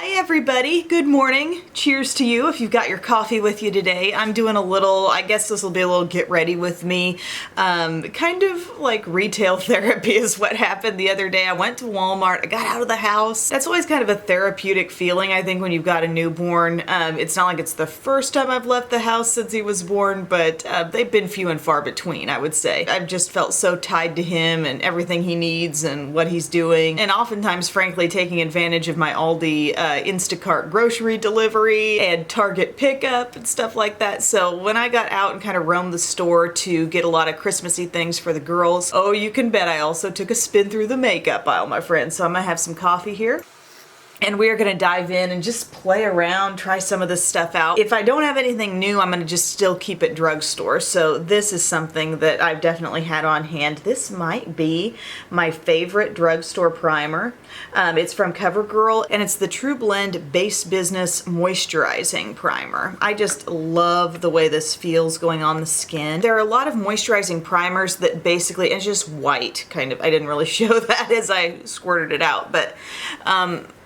Hi everybody, good morning. Cheers to you if you've got your coffee with you today. I'm doing a little, I guess this will be a little get ready with me. Kind of like retail therapy is what happened the other day. I went to Walmart, I got out of the house. That's always kind of a therapeutic feeling, I think, when you've got a newborn. It's not like it's the first time I've left the house since he was born, but they've been few and far between, I would say. I've just felt so tied to him and everything he needs and what he's doing. And oftentimes, frankly, taking advantage of my Aldi Instacart grocery delivery and Target pickup and stuff like that. So when I got out and kind of roamed the store to get a lot of Christmassy things for the girls, oh, you can bet I also took a spin through the makeup aisle, my friend. So I'm gonna have some coffee here. And we are going to dive in and just play around, try some of this stuff out. If I don't have anything new, I'm going to just still keep it drugstore. So this is something that I've definitely had on hand. This might be my favorite drugstore primer. It's from CoverGirl, and it's the True Blend Base Business Moisturizing Primer. I just love the way this feels going on the skin. There are a lot of moisturizing primers that basically, it's just white, kind of. I didn't really show that as I squirted it out, but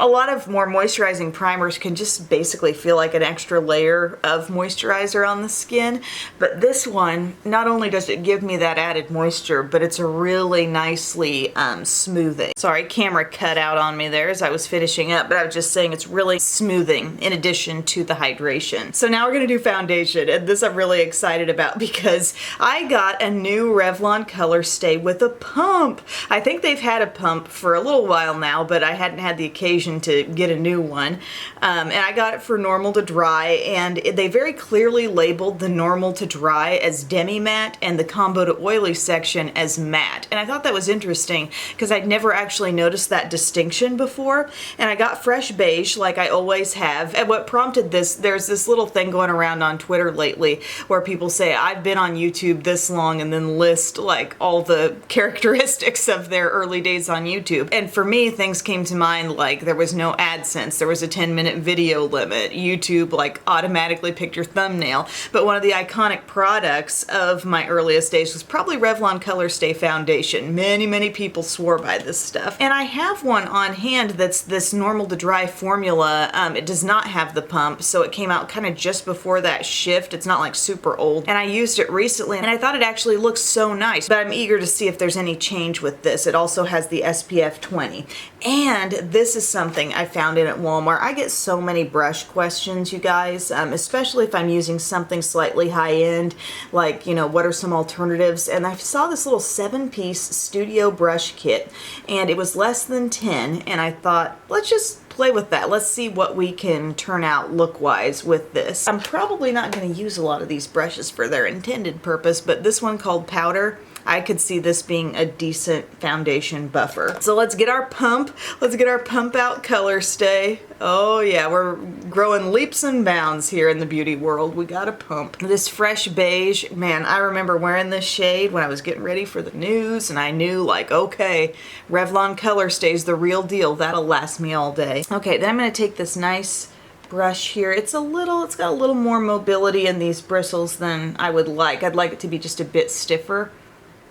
a lot of more moisturizing primers can just basically feel like an extra layer of moisturizer on the skin, but this one, not only does it give me that added moisture, but it's a really nicely smoothing. Sorry, camera cut out on me there as I was finishing up, but I was just saying it's really smoothing in addition to the hydration. So now we're gonna do foundation, and this I'm really excited about because I got a new Revlon Colorstay with a pump. I think they've had a pump for a little while now, but I hadn't had the occasion to get a new one. And I got it for normal to dry, and they very clearly labeled the normal to dry as Demi Matte and the combo to oily section as matte. And I thought that was interesting because I'd never actually noticed that distinction before. And I got fresh beige like I always have. And what prompted this, there's this little thing going around on Twitter lately where people say, I've been on YouTube this long, and then list like all the characteristics of their early days on YouTube. And for me, things came to mind like there was no AdSense, there was a 10-minute video limit, YouTube like automatically picked your thumbnail, but one of the iconic products of my earliest days was probably Revlon Colorstay foundation. Many people swore by this stuff. And I have one on hand that's this normal to dry formula. It does not have the pump, so it came out kind of just before that shift. It's not like super old. And I used it recently, and I thought it actually looks so nice, but I'm eager to see if there's any change with this. It also has the SPF 20. And this is something I found in at Walmart. I get so many brush questions, you guys, especially if I'm using something slightly high-end, like, you know, what are some alternatives? And I saw this little 7-piece studio brush kit, and it was less than 10, and I thought, let's just play with that. Let's see what we can turn out look-wise with this. I'm probably not going to use a lot of these brushes for their intended purpose, but this one called Powder, I could see this being a decent foundation buffer. So let's get our pump. Let's get our pump out Colorstay. Oh yeah, we're growing leaps and bounds here in the beauty world. We got a pump. This fresh beige, man, I remember wearing this shade when I was getting ready for the news, and I knew like, okay, Revlon Colorstay's the real deal. That'll last me all day. Okay, then I'm gonna take this nice brush here. It's got a little more mobility in these bristles than I would like. I'd like it to be just a bit stiffer,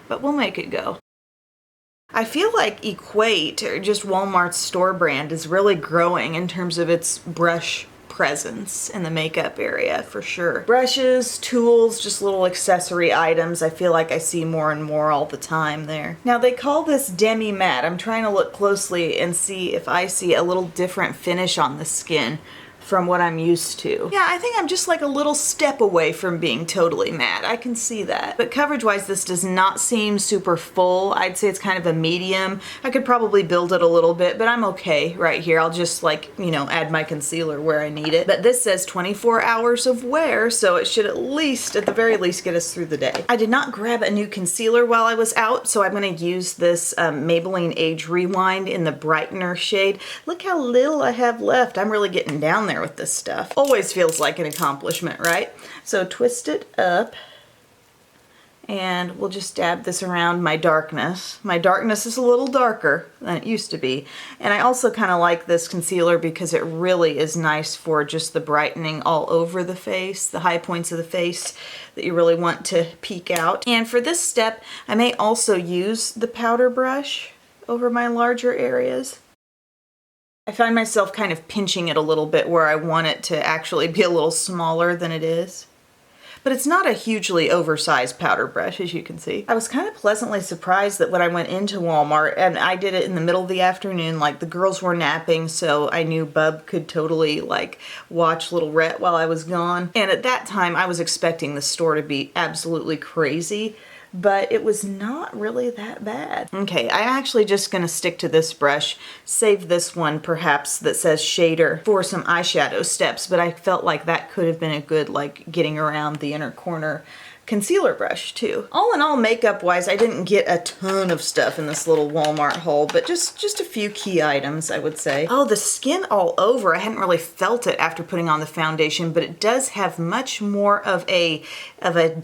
but we'll make it go. I feel like Equate, or just Walmart's store brand, is really growing in terms of its brush presence in the makeup area, for sure. Brushes, tools, just little accessory items. I feel like I see more and more all the time there. Now they call this Demi Matte. I'm trying to look closely and see if I see a little different finish on the skin from what I'm used to. Yeah, I think I'm just like a little step away from being totally matte. I can see that. But coverage-wise, this does not seem super full. I'd say it's kind of a medium. I could probably build it a little bit, but I'm okay right here. I'll just like, you know, add my concealer where I need it. But this says 24 hours of wear, so it should at the very least, get us through the day. I did not grab a new concealer while I was out, so I'm gonna use this Maybelline Age Rewind in the Brightener shade. Look how little I have left. I'm really getting down there with this stuff. Always feels like an accomplishment, right? So twist it up, and we'll just dab this around my darkness. My darkness is a little darker than it used to be. And I also kind of like this concealer because it really is nice for just the brightening all over the face, the high points of the face that you really want to peek out. And for this step, I may also use the powder brush over my larger areas. I find myself kind of pinching it a little bit where I want it to actually be a little smaller than it is. But it's not a hugely oversized powder brush, as you can see. I was kind of pleasantly surprised that when I went into Walmart, and I did it in the middle of the afternoon, like the girls were napping, so I knew Bub could totally like watch Little Rhett while I was gone. And at that time, I was expecting the store to be absolutely crazy, but it was not really that bad. Okay, I'm actually just gonna stick to this brush, save this one perhaps that says shader for some eyeshadow steps, but I felt like that could have been a good like getting around the inner corner concealer brush too. All in all, makeup wise, I didn't get a ton of stuff in this little Walmart haul, but just a few key items, I would say. Oh, the skin all over. I hadn't really felt it after putting on the foundation, but it does have much more of a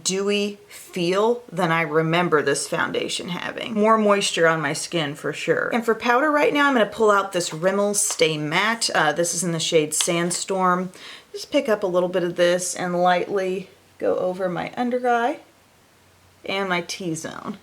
dewy feel than I remember this foundation having. More moisture on my skin for sure. And for powder right now, I'm gonna pull out this Rimmel Stay Matte. This is in the shade Sandstorm. Just pick up a little bit of this and lightly go over my under eye and my T-zone.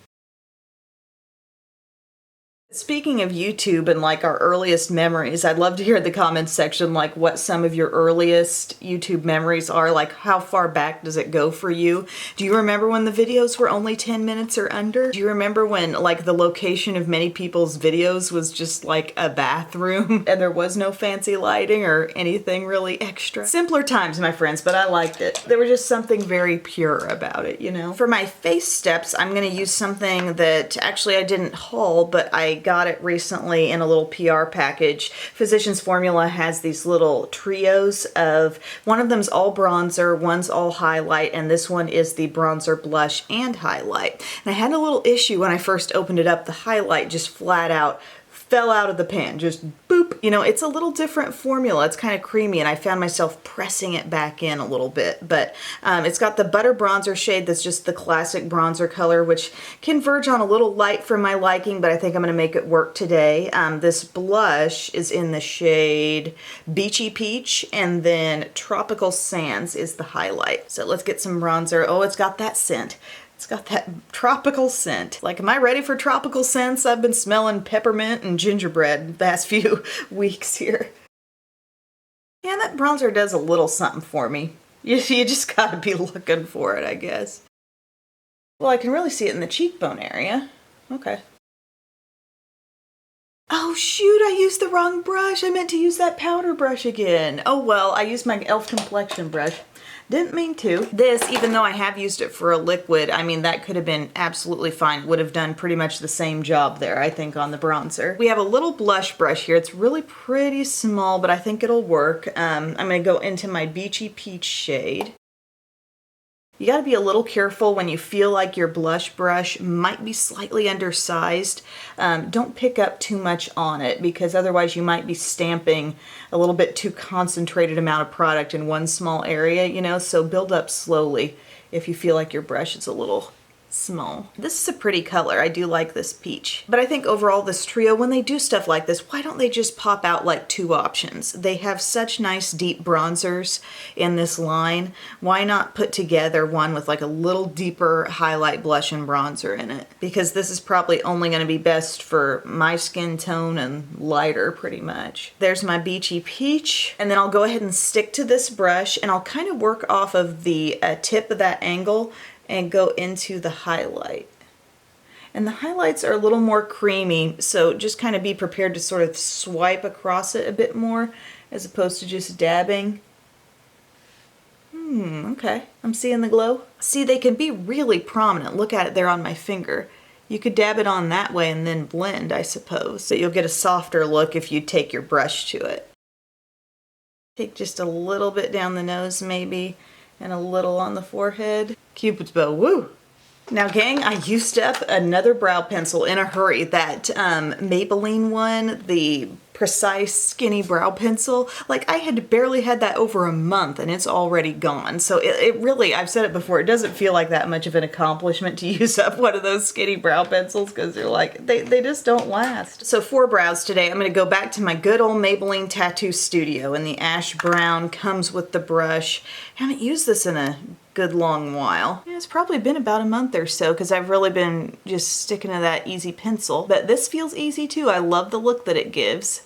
Speaking of YouTube and like our earliest memories, I'd love to hear in the comments section like what some of your earliest YouTube memories are, like how far back does it go for you? Do you remember when the videos were only 10 minutes or under? Do you remember when like the location of many people's videos was just like a bathroom and there was no fancy lighting or anything really extra? Simpler times, my friends, but I liked it. There was just something very pure about it, you know? For my face steps, I'm gonna use something that actually I didn't haul, but I got it recently in a little PR package. Physicians Formula has these little trios of, one of them's all bronzer, one's all highlight, and this one is the bronzer, blush, and highlight. And I had a little issue when I first opened it up. The highlight just flat out fell out of the pan, just boop. You know, it's a little different formula. It's kind of creamy, and I found myself pressing it back in a little bit. But it's got the Butter Bronzer shade that's just the classic bronzer color, which can verge on a little light for my liking, but I think I'm going to make it work today. This blush is in the shade Beachy Peach, and then Tropical Sands is the highlight. So let's get some bronzer. Oh, it's got that scent. It's got that tropical scent. Like, am I ready for tropical scents? I've been smelling peppermint and gingerbread the past few weeks here. Yeah, that bronzer does a little something for me. You just gotta be looking for it, I guess. Well, I can really see it in the cheekbone area. Okay. Oh shoot, I used the wrong brush. I meant to use that powder brush again. Oh well, I used my e.l.f. complexion brush. Didn't mean to. This, even though I have used it for a liquid, I mean, that could have been absolutely fine. It would have done pretty much the same job there, I think, on the bronzer. We have a little blush brush here. It's really pretty small, but I think it'll work. I'm gonna go into my Beachy Peach shade. You gotta be a little careful when you feel like your blush brush might be slightly undersized. Don't pick up too much on it, because otherwise you might be stamping a little bit too concentrated amount of product in one small area, you know, so build up slowly if you feel like your brush is a little small. This is a pretty color. I do like this peach. But I think overall this trio, when they do stuff like this, why don't they just pop out like two options? They have such nice deep bronzers in this line. Why not put together one with like a little deeper highlight, blush, and bronzer in it? Because this is probably only going to be best for my skin tone and lighter pretty much. There's my Beachy Peach. And then I'll go ahead and stick to this brush, and I'll kind of work off of the tip of that angle and go into the highlight. And the highlights are a little more creamy, so just kind of be prepared to sort of swipe across it a bit more as opposed to just dabbing. Okay, I'm seeing the glow. See, they can be really prominent. Look at it there on my finger. You could dab it on that way and then blend, I suppose. But you'll get a softer look if you take your brush to it. Take just a little bit down the nose maybe, and a little on the forehead. Cupid's bow, woo! Now gang, I used up another brow pencil in a hurry. That Maybelline one, the Precise Skinny Brow Pencil. Like, I had barely had that over a month and it's already gone. So it really, I've said it before, it doesn't feel like that much of an accomplishment to use up one of those skinny brow pencils, because they're like, they just don't last. So for brows today, I'm gonna go back to my good old Maybelline Tattoo Studio, and the ash brown comes with the brush. I haven't used this in a good long while. Yeah, it's probably been about a month or so, because I've really been just sticking to that easy pencil. But this feels easy too. I love the look that it gives.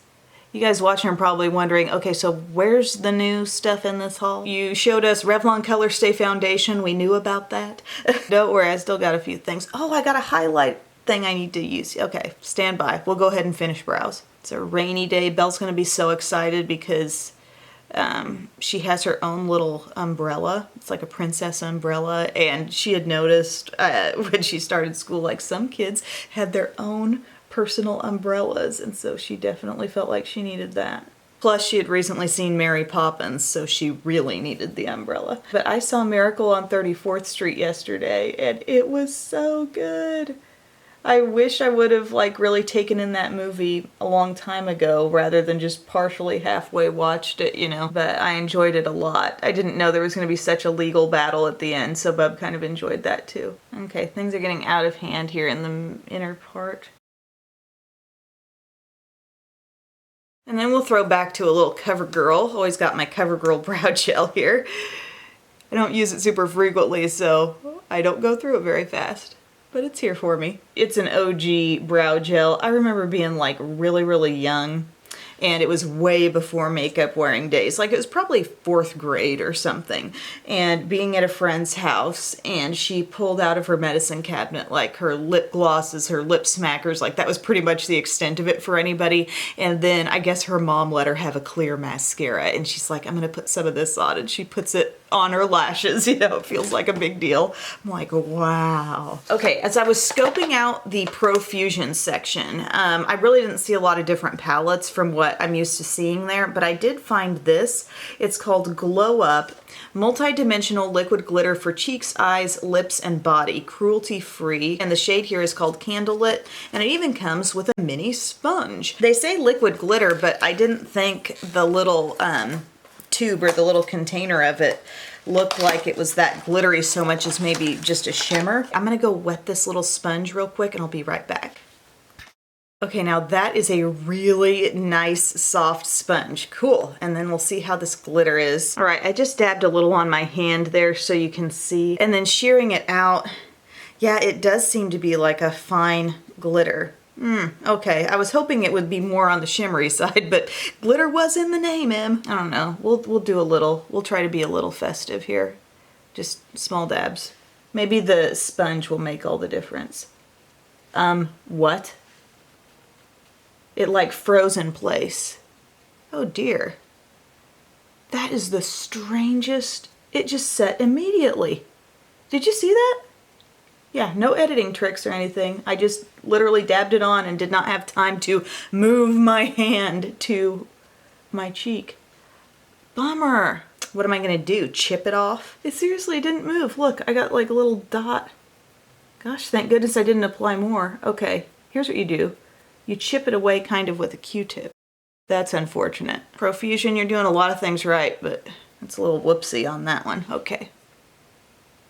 You guys watching are probably wondering, okay, so where's the new stuff in this haul? You showed us Revlon Colorstay Foundation. We knew about that. Don't worry, I still got a few things. Oh, I got a highlight thing I need to use. Okay, stand by. We'll go ahead and finish brows. It's a rainy day. Belle's gonna be so excited because she has her own little umbrella. It's like a princess umbrella, and she had noticed when she started school, like some kids had their own personal umbrellas, and so she definitely felt like she needed that. Plus, she had recently seen Mary Poppins, so she really needed the umbrella. But I saw Miracle on 34th Street yesterday, and it was so good. I wish I would have like really taken in that movie a long time ago rather than just partially halfway watched it, you know, but I enjoyed it a lot. I didn't know there was going to be such a legal battle at the end, so Bub kind of enjoyed that too. Okay, things are getting out of hand here in the inner part. And then we'll throw back to a little CoverGirl. Always got my CoverGirl brow gel here. I don't use it super frequently, so I don't go through it very fast. But it's here for me. It's an OG brow gel. I remember being like really young, and it was way before makeup wearing days. Like it was probably 4th grade or something, and being at a friend's house, and she pulled out of her medicine cabinet like her lip glosses, her lip smackers, like that was pretty much the extent of it for anybody. And then I guess her mom let her have a clear mascara, and she's like, I'm gonna put some of this on, and she puts it on her lashes, you know, it feels like a big deal. I'm like, wow. Okay, as I was scoping out the Profusion section, I really didn't see a lot of different palettes from what I'm used to seeing there, but I did find this. It's called Glow Up Multi-Dimensional Liquid Glitter for Cheeks, Eyes, Lips, and Body, cruelty-free. And the shade here is called Candlelit, and it even comes with a mini sponge. They say liquid glitter, but I didn't think the little tube or the little container of it looked like it was that glittery so much as maybe just a shimmer. I'm gonna go wet this little sponge real quick and I'll be right back. Okay, now that is a really nice soft sponge. Cool, and then we'll see how this glitter is. All right, I just dabbed a little on my hand there so you can see, and then shearing it out, yeah, it does seem to be like a fine glitter. Okay, I was hoping it would be more on the shimmery side, but glitter was in the name, Em. I don't know, we'll do a little, we'll try to be a little festive here. Just small dabs. Maybe the sponge will make all the difference. What? It like froze in place. Oh dear. That is the strangest, it just set immediately. Did you see that? Yeah, no editing tricks or anything. I just literally dabbed it on and did not have time to move my hand to my cheek. Bummer. What am I gonna do? Chip it off? It seriously didn't move. Look, I got like a little dot. Gosh, thank goodness I didn't apply more. Okay, here's what you do. You chip it away kind of with a Q-tip. That's unfortunate. Profusion, you're doing a lot of things right, but it's a little whoopsie on that one. Okay.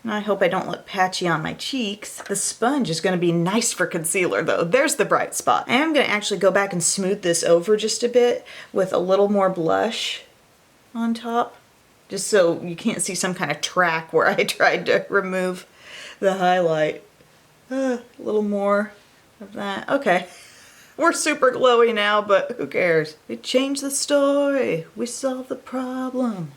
I hope I don't look patchy on my cheeks. The sponge is going to be nice for concealer though. There's the bright spot. I am going to actually go back and smooth this over just a bit with a little more blush on top, just so you can't see some kind of track where I tried to remove the highlight. A little more of that. Okay. We're super glowy now, but who cares? We changed the story. We solved the problem.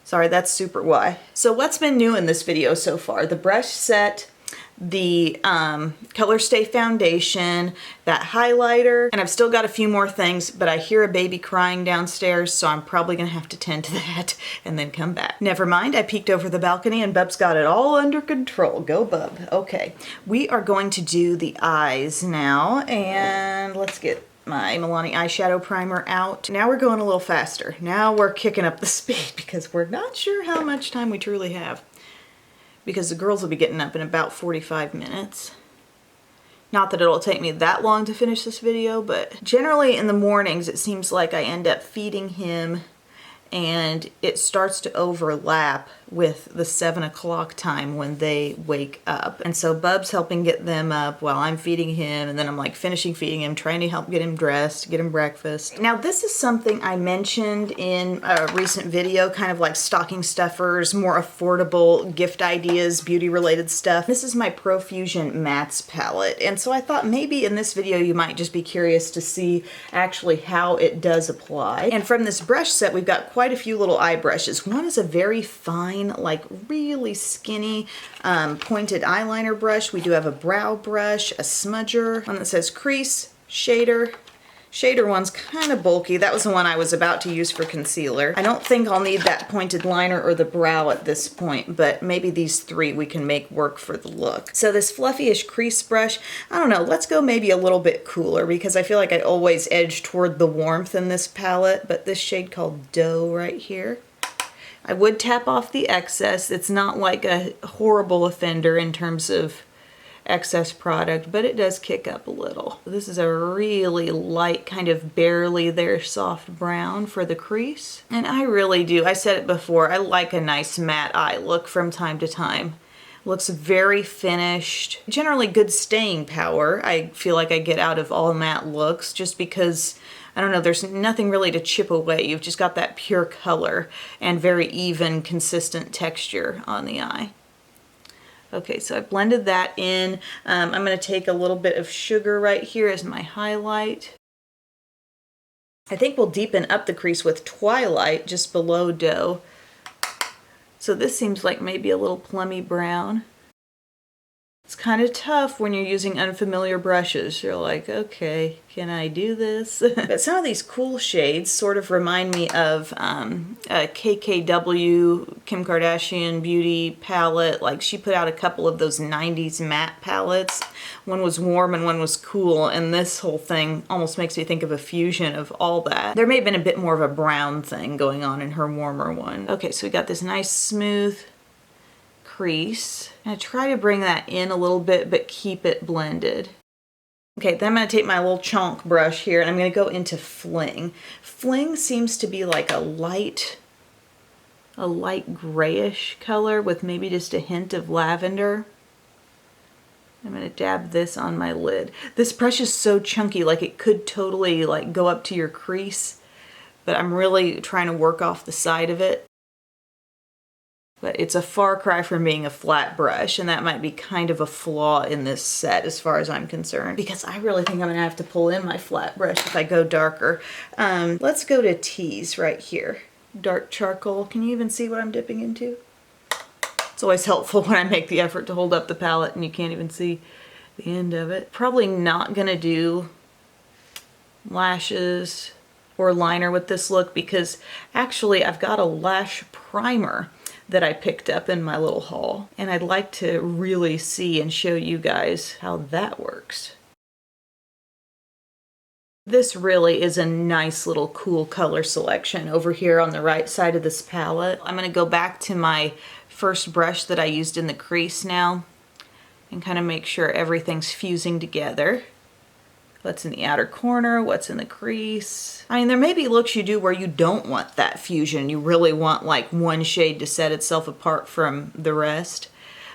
Sorry, that's super why. So what's been new in this video so far? The brush set, the Colorstay foundation, that highlighter, and I've still got a few more things, but I hear a baby crying downstairs, so I'm probably gonna have to tend to that and then come back. Never mind, I peeked over the balcony and Bub's got it all under control. Go Bub. Okay, we are going to do the eyes now, and let's get my Milani eyeshadow primer out. Now we're going a little faster. Now we're kicking up the speed because we're not sure how much time we truly have, because the girls will be getting up in about 45 minutes. Not that it'll take me that long to finish this video, but generally in the mornings it seems like I end up feeding him and it starts to overlap with the 7 o'clock time when they wake up. And so Bub's helping get them up while I'm feeding him, and then I'm like finishing feeding him, trying to help get him dressed, get him breakfast. Now this is something I mentioned in a recent video, kind of like stocking stuffers, more affordable gift ideas, beauty related stuff. This is my Profusion Mattes palette, and so I thought maybe in this video you might just be curious to see actually how it does apply. And from this brush set we've got quite a few little eye brushes. One is a very fine, like really skinny pointed eyeliner brush. We do have a brow brush, a smudger, one that says crease, shader. Shader one's kind of bulky. That was the one I was about to use for concealer. I don't think I'll need that pointed liner or the brow at this point, but maybe these three we can make work for the look. So this fluffy-ish crease brush, I don't know, let's go maybe a little bit cooler because I feel like I always edge toward the warmth in this palette, but this shade called Dough right here. I would tap off the excess. It's not like a horrible offender in terms of excess product, but it does kick up a little. This is a really light, kind of barely there soft brown for the crease. And I really do, I said it before, I like a nice matte eye look from time to time. Looks very finished. Generally good staying power I feel like I get out of all matte looks, just because I don't know, there's nothing really to chip away. You've just got that pure color and very even, consistent texture on the eye. Okay, so I blended that in. I'm going to take a little bit of sugar right here as my highlight. I think we'll deepen up the crease with Twilight just below Dough. So this seems like maybe a little plummy brown. It's kind of tough when you're using unfamiliar brushes. You're like, okay, can I do this? But some of these cool shades sort of remind me of a KKW, Kim Kardashian beauty palette. Like she put out a couple of those 90s matte palettes. One was warm and one was cool, and this whole thing almost makes me think of a fusion of all that. There may have been a bit more of a brown thing going on in her warmer one. Okay, so we got this nice smooth crease. I try to bring that in a little bit, but keep it blended. Okay, then I'm going to take my little chonk brush here, and I'm going to go into Fling. Fling seems to be like a light grayish color with maybe just a hint of lavender. I'm going to dab this on my lid. This brush is so chunky, like it could totally like go up to your crease, but I'm really trying to work off the side of it. But it's a far cry from being a flat brush, and that might be kind of a flaw in this set as far as I'm concerned, because I really think I'm gonna have to pull in my flat brush if I go darker. Let's go to Tease right here. Dark charcoal. Can you even see what I'm dipping into? It's always helpful when I make the effort to hold up the palette and you can't even see the end of it. Probably not gonna do lashes or liner with this look, because actually I've got a lash primer that I picked up in my little haul, and I'd like to really see and show you guys how that works. This really is a nice little cool color selection over here on the right side of this palette. I'm going to go back to my first brush that I used in the crease now and kind of make sure everything's fusing together. What's in the outer corner, what's in the crease. I mean, there may be looks you do where you don't want that fusion. You really want like one shade to set itself apart from the rest.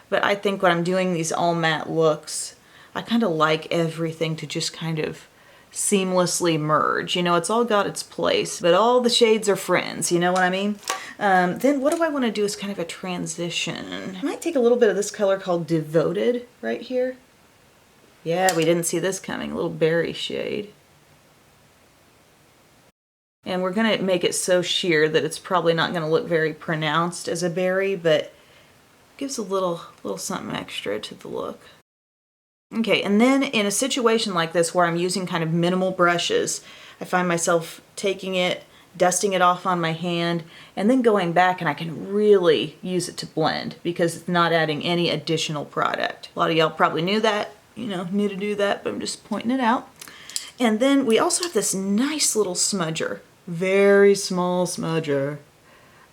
But I think when I'm doing these all matte looks, I kind of like everything to just kind of seamlessly merge. You know, it's all got its place, but all the shades are friends, you know what I mean? Then what do I want to do is kind of a transition. I might take a little bit of this color called Devoted right here. Yeah, we didn't see this coming, a little berry shade. And we're gonna make it so sheer that it's probably not gonna look very pronounced as a berry, but gives a little something extra to the look. Okay, and then in a situation like this where I'm using kind of minimal brushes, I find myself taking it, dusting it off on my hand, and then going back, and I can really use it to blend because it's not adding any additional product. A lot of y'all probably knew that. You know, knew to do that, but I'm just pointing it out. And then we also have this nice little smudger, very small smudger.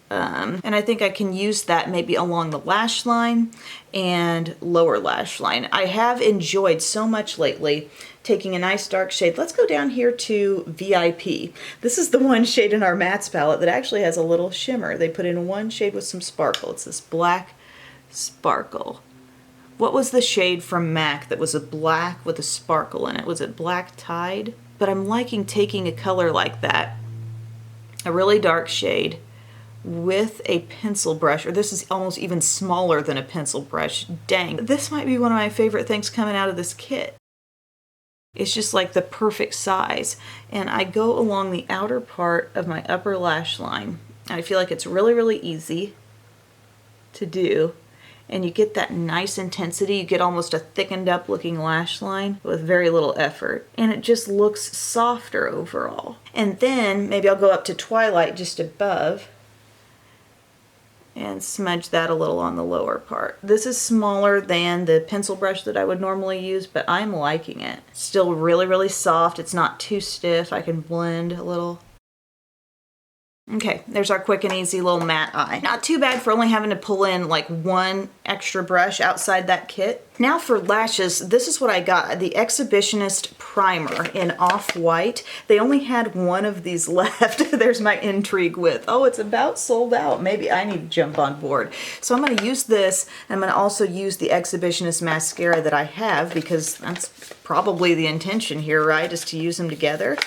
And I think I can use that maybe along the lash line and lower lash line. I have enjoyed so much lately taking a nice dark shade. Let's go down here to VIP. This is the one shade in our mattes palette that actually has a little shimmer. They put in one shade with some sparkle. It's this black sparkle. What was the shade from MAC that was a black with a sparkle in it? Was it Black Tide? But I'm liking taking a color like that, a really dark shade, with a pencil brush, or this is almost even smaller than a pencil brush. Dang, this might be one of my favorite things coming out of this kit. It's just like the perfect size. And I go along the outer part of my upper lash line. And I feel like it's really, really easy to do. And you get that nice intensity. You get almost a thickened up looking lash line with very little effort. And it just looks softer overall. And then maybe I'll go up to Twilight just above and smudge that a little on the lower part. This is smaller than the pencil brush that I would normally use, but I'm liking it. Still really, really soft. It's not too stiff. I can blend a little. Okay, there's our quick and easy little matte eye. Not too bad for only having to pull in like one extra brush outside that kit. Now for lashes, this is what I got, the Exhibitionist Primer in Off-White. They only had one of these left. There's my intrigue with, oh, it's about sold out. Maybe I need to jump on board. So I'm gonna use this. I'm gonna also use the Exhibitionist mascara that I have because that's probably the intention here, right, is to use them together.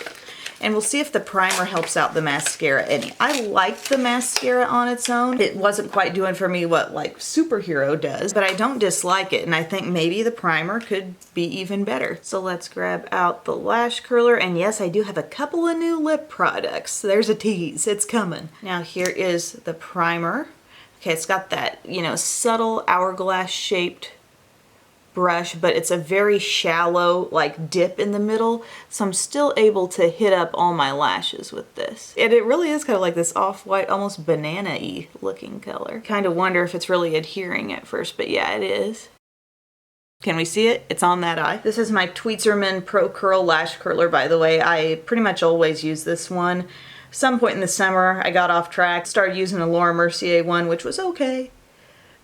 And we'll see if the primer helps out the mascara any. I liked the mascara on its own. It wasn't quite doing for me what like Superhero does, but I don't dislike it. And I think maybe the primer could be even better. So let's grab out the lash curler. And yes, I do have a couple of new lip products. There's a tease, it's coming. Now here is the primer. Okay, it's got that, you know, subtle hourglass shaped brush, but it's a very shallow like dip in the middle, so I'm still able to hit up all my lashes with this. And it really is kind of like this off-white, almost banana-y looking color. Kind of wonder if it's really adhering at first, but yeah, it is. Can we see it? It's on that eye. This is my Tweezerman Pro Curl Lash Curler, by the way. I pretty much always use this one. Some point in the summer, I got off track, started using the Laura Mercier one, which was okay.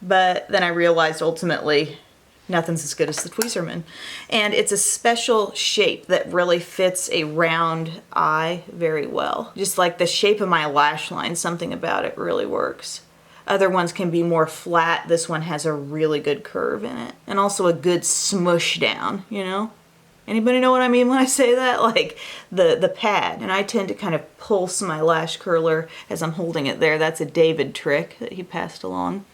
But then I realized ultimately, nothing's as good as the Tweezerman. And it's a special shape that really fits a round eye very well. Just like the shape of my lash line, something about it really works. Other ones can be more flat. This one has a really good curve in it. And also a good smush down, you know? Anybody know what I mean when I say that? Like the pad. And I tend to kind of pulse my lash curler as I'm holding it there. That's a David trick that he passed along.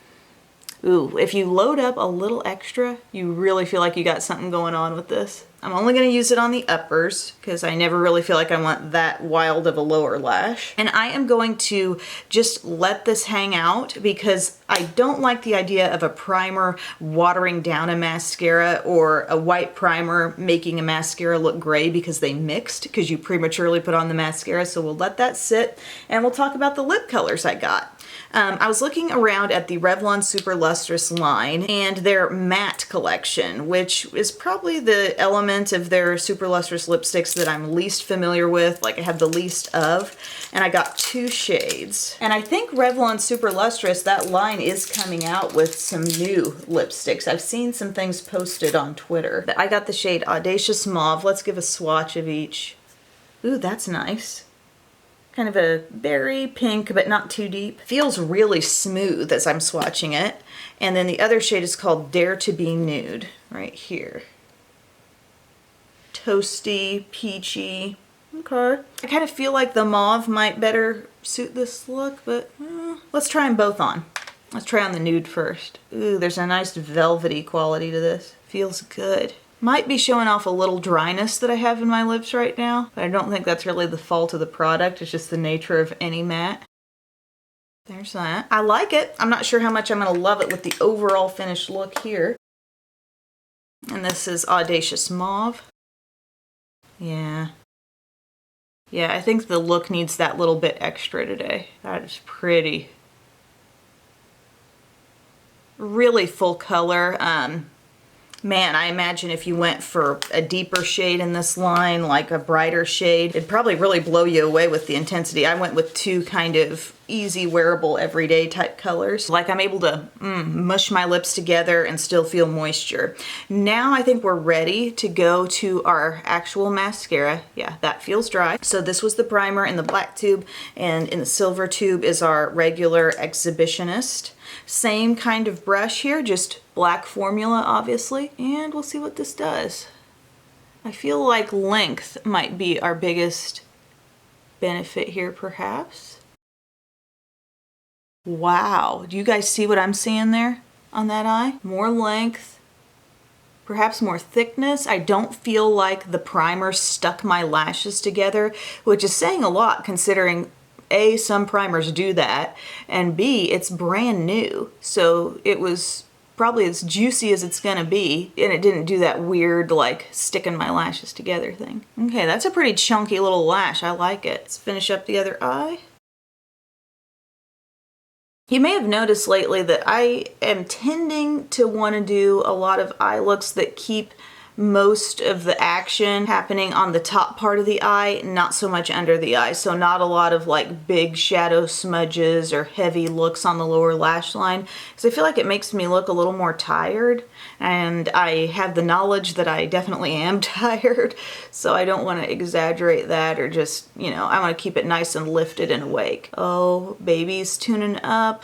Ooh, if you load up a little extra, you really feel like you got something going on with this. I'm only going to use it on the uppers because I never really feel like I want that wild of a lower lash. And I am going to just let this hang out because I don't like the idea of a primer watering down a mascara or a white primer making a mascara look gray because they mixed, because you prematurely put on the mascara. So we'll let that sit and we'll talk about the lip colors I got. I was looking around at the Revlon Super Lustrous line and their matte collection, which is probably the element of their Super Lustrous lipsticks that I'm least familiar with, like I have the least of, and I got 2 shades. And I think Revlon Super Lustrous, that line is coming out with some new lipsticks. I've seen some things posted on Twitter. I got the shade Audacious Mauve. Let's give a swatch of each. Ooh, that's nice. Kind of a berry pink, but not too deep. Feels really smooth as I'm swatching it. And then the other shade is called Dare to Be Nude, right here. Toasty, peachy. Okay. I kind of feel like the mauve might better suit this look, but let's try them both on. Let's try on the nude first. Ooh, there's a nice velvety quality to this. Feels good. Might be showing off a little dryness that I have in my lips right now, but I don't think that's really the fault of the product. It's just the nature of any matte. There's that. I like it. I'm not sure how much I'm going to love it with the overall finished look here. And this is Audacious Mauve. Yeah. Yeah, I think the look needs that little bit extra today. That is pretty. Really full color. Man, I imagine if you went for a deeper shade in this line, like a brighter shade, it'd probably really blow you away with the intensity. I went with two kind of easy, wearable, everyday type colors. Like I'm able to mush my lips together and still feel moisture. Now I think we're ready to go to our actual mascara. Yeah, that feels dry. So this was the primer in the black tube, and in the silver tube is our regular Exhibitionist. Same kind of brush here, just black formula obviously, and we'll see what this does. I feel like length might be our biggest benefit here perhaps. Wow, do you guys see what I'm seeing there on that eye? More length, perhaps more thickness. I don't feel like the primer stuck my lashes together, which is saying a lot considering A, some primers do that, and B, it's brand new. So it was probably as juicy as it's gonna be, and it didn't do that weird like sticking my lashes together thing. Okay, that's a pretty chunky little lash. I like it. Let's finish up the other eye. You may have noticed lately that I am tending to want to do a lot of eye looks that keep most of the action happening on the top part of the eye, not so much under the eye. So not a lot of like big shadow smudges or heavy looks on the lower lash line, because I feel like it makes me look a little more tired, and I have the knowledge that I definitely am tired, so I don't want to exaggerate that or just, you know, I want to keep it nice and lifted and awake. Oh, baby's tuning up.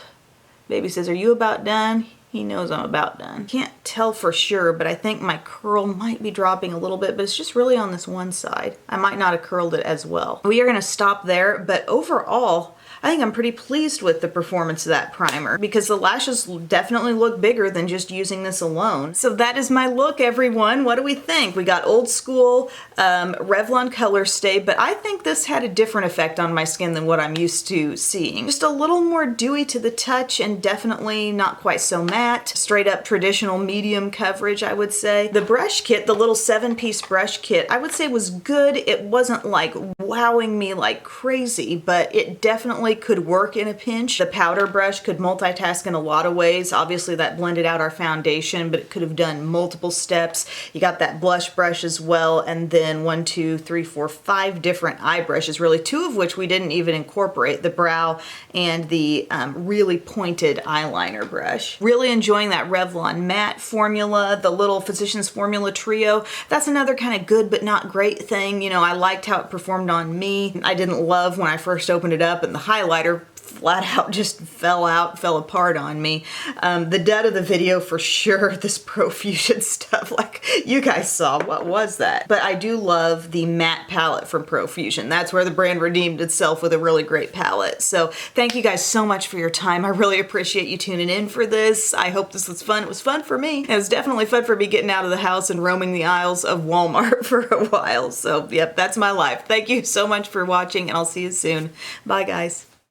Baby says, "Are you about done?" He knows I'm about done. Can't tell for sure, but I think my curl might be dropping a little bit, but it's just really on this one side. I might not have curled it as well. We are gonna stop there, but overall, I think I'm pretty pleased with the performance of that primer because the lashes definitely look bigger than just using this alone. So that is my look, everyone. What do we think? We got old school Revlon Colorstay, but I think this had a different effect on my skin than what I'm used to seeing. Just a little more dewy to the touch and definitely not quite so matte. Straight up traditional medium coverage, I would say. The brush kit, the little 7-piece brush kit, I would say was good. It wasn't like wowing me like crazy, but it definitely could work in a pinch. The powder brush could multitask in a lot of ways. Obviously that blended out our foundation, but it could have done multiple steps. You got that blush brush as well, and then 1, 2, 3, 4, 5 different eye brushes, really 2 of which we didn't even incorporate, the brow and the really pointed eyeliner brush. Really enjoying that Revlon matte formula, the little Physicians Formula trio. That's another kind of good but not great thing. You know, I liked how it performed on me. I didn't love when I first opened it up and the highlighter flat out just fell apart on me. The dud of the video for sure, this Profusion stuff, like you guys saw, what was that? But I do love the matte palette from Profusion. That's where the brand redeemed itself with a really great palette. So thank you guys so much for your time. I really appreciate you tuning in for this. I hope this was fun. It was fun for me. It was definitely fun for me getting out of the house and roaming the aisles of Walmart for a while. So yep, that's my life. Thank you so much for watching, and I'll see you soon. Bye guys.